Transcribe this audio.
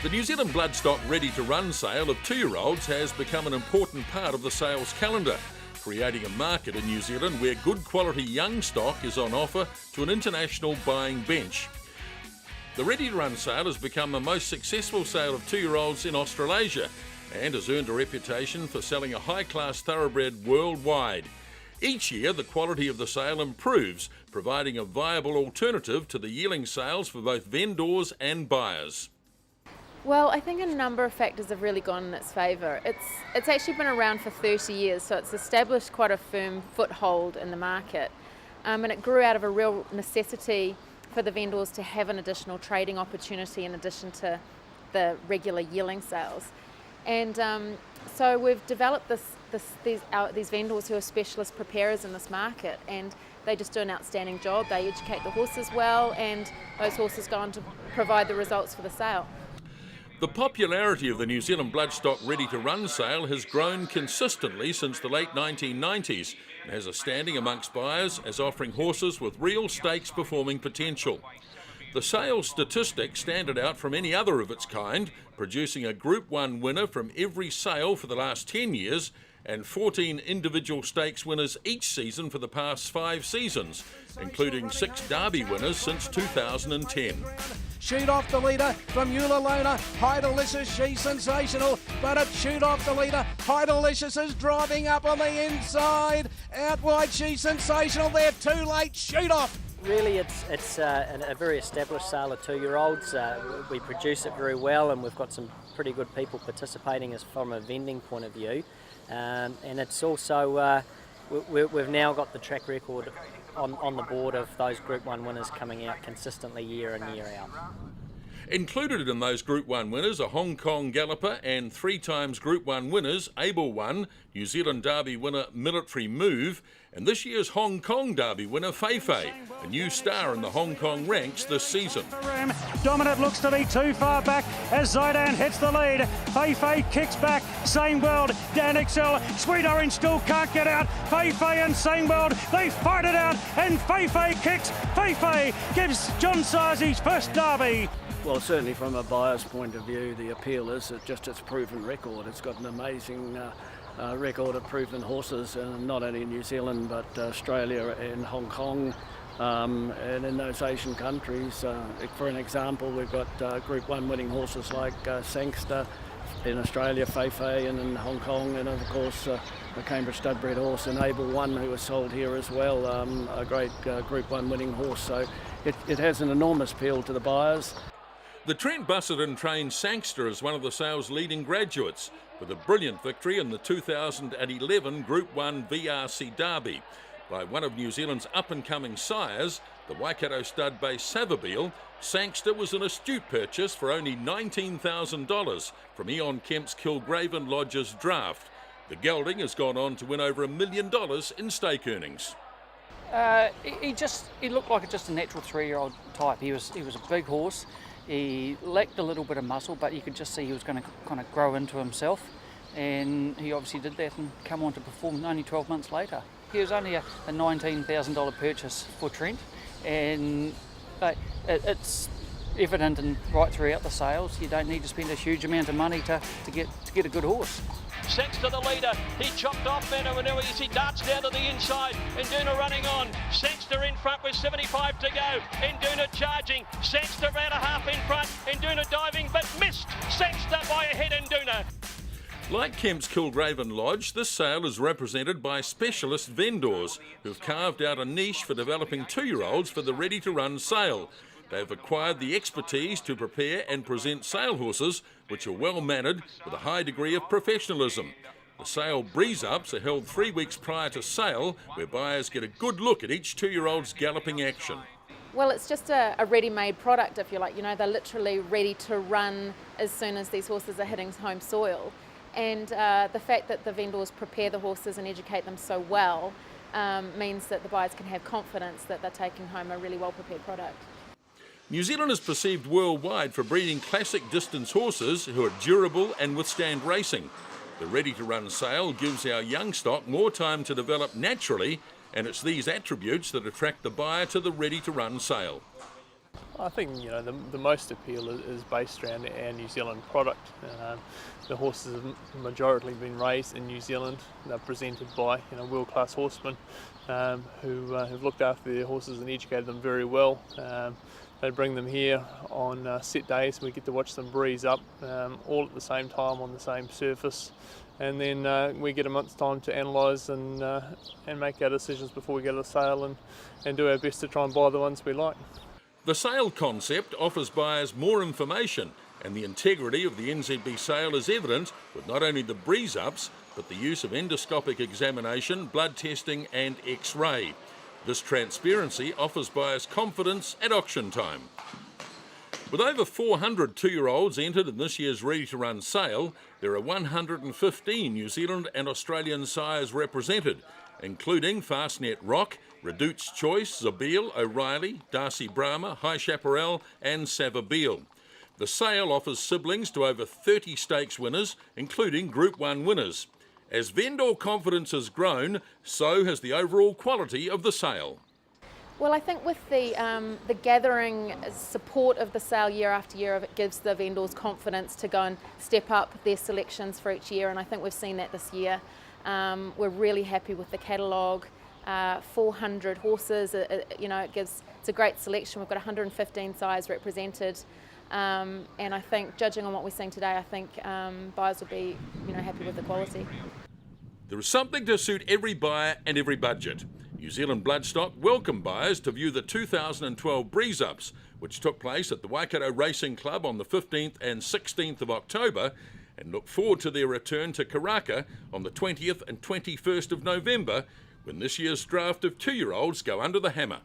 The New Zealand Bloodstock ready-to-run sale of 2-year-olds has become an important part of the sales calendar, creating a market in New Zealand where good quality young stock is on offer to an international buying bench. The ready-to-run sale has become the most successful sale of 2-year-olds in Australasia and has earned a reputation for selling a high-class thoroughbred worldwide. Each year, the quality of the sale improves, providing a viable alternative to the yearling sales for both vendors and buyers. Well, I think a number of factors have really gone in its favour. It's actually been around for 30 years, so it's established quite a firm foothold in the market. And it grew out of a real necessity for the vendors to have an additional trading opportunity in addition to the regular yearling sales. And so we've developed these vendors who are specialist preparers in this market, and they just do an outstanding job. They educate the horses well, and those horses go on to provide the results for the sale. The popularity of the New Zealand Bloodstock ready-to-run sale has grown consistently since the late 1990s and has a standing amongst buyers as offering horses with real stakes performing potential. The sales statistics stand it out from any other of its kind, producing a Group 1 winner from every sale for the last 10 years and 14 individual stakes winners each season for the past 5 seasons, including 6 Derby winners since 2010. Shoot off the leader from Eulalona. High Delicious, she's sensational, but it's shoot off the leader. High Delicious is driving up on the inside. Out wide, she's sensational. They're too late. Shoot off. Really, it's a very established sale of 2-year-olds. We produce it very well, and we've got some pretty good people participating as from a vending point of view. And it's also, we've now got the track record on the board of those Group 1 winners coming out consistently year in, year out. Included in those Group 1 winners are Hong Kong galloper and 3 times Group 1 winners Able One, New Zealand Derby winner Military Move, and this year's Hong Kong Derby winner Feifei, a new star in the Hong Kong ranks this season. Dominant looks to be too far back as Zidane hits the lead. Feifei kicks back. Same World, Dan Excel, Sweet Orange still can't get out. Feifei and Same World, they fight it out, and Feifei kicks. Feifei gives John Sayers his first Derby. Well, certainly from a buyer's point of view, the appeal is just its proven record. It's got an amazing record of proven horses, not only in New Zealand but Australia and Hong Kong, and in those Asian countries. For an example, we've got Group 1 winning horses like Sangster in Australia, Feifei, and in Hong Kong, and of course a Cambridge studbred horse, and Able One, who was sold here as well, a great Group 1 winning horse. So it has an enormous appeal to the buyers. The Trent Busserton trained Sangster is one of the sale's leading graduates, with a brilliant victory in the 2011 Group 1 VRC Derby. By one of New Zealand's up-and-coming sires, the Waikato stud-based Savabeel, Sangster was an astute purchase for only $19,000 from Eon Kemp's Kilgraven Lodge's draft. The gelding has gone on to win over $1 million in stake earnings. He looked like just a natural 3-year-old type. He was a big horse. He lacked a little bit of muscle, but you could just see he was going to kind of grow into himself, and he obviously did that and come on to perform only 12 months later. He was only a $19,000 purchase for Trent, and it's evident and right throughout the sales. You don't need to spend a huge amount of money to get a good horse. Sangster the leader, he chopped off Manawanu as he darts down to the inside. Induna running on, Sangster in front with 75 to go. Induna charging, Sangster ran a half in front. Induna diving but missed. Sangster by a head, Induna. Like Kemp's Kilgraven Lodge, this sale is represented by specialist vendors who've carved out a niche for developing 2-year-olds for the ready-to-run sale. They've acquired the expertise to prepare and present sale horses which are well mannered with a high degree of professionalism. The sale breeze-ups are held 3 weeks prior to sale, where buyers get a good look at each 2-year-old's galloping action. Well, it's just a ready-made product, if you like. You know, they're literally ready to run as soon as these horses are hitting home soil. And the fact that the vendors prepare the horses and educate them so well means that the buyers can have confidence that they're taking home a really well-prepared product. New Zealand is perceived worldwide for breeding classic distance horses who are durable and withstand racing. The ready-to-run sale gives our young stock more time to develop naturally, and it's these attributes that attract the buyer to the ready-to-run sale. I think the most appeal is based around our New Zealand product. The horses have majority been raised in New Zealand. They're presented by world-class horsemen who have looked after their horses and educated them very well. They bring them here on set days. We get to watch them breeze up all at the same time on the same surface, and then we get a month's time to analyse and make our decisions before we go to the sale and do our best to try and buy the ones we like. The sale concept offers buyers more information, and the integrity of the NZB sale is evident with not only the breeze-ups, but the use of endoscopic examination, blood testing and X-ray. This transparency offers buyers confidence at auction time. With over 400 two-year-olds entered in this year's ready-to-run sale, there are 115 New Zealand and Australian sires represented, including Fastnet Rock, Redout's Choice, Zabeel, O'Reilly, Darcy Brahma, High Chaparral and Savabeel. The sale offers siblings to over 30 stakes winners, including Group 1 winners. As vendor confidence has grown, so has the overall quality of the sale. Well, I think with the gathering support of the sale year after year, it gives the vendors confidence to go and step up their selections for each year, and I think we've seen that this year. We're really happy with the catalogue. 400 horses, it's a great selection. We've got 115 sires represented, and I think, judging on what we're seeing today, I think buyers will be happy with the quality. There is something to suit every buyer and every budget. New Zealand Bloodstock welcome buyers to view the 2012 Breeze-Ups, which took place at the Waikato Racing Club on the 15th and 16th of October, and look forward to their return to Karaka on the 20th and 21st of November, when this year's draft of two-year-olds go under the hammer.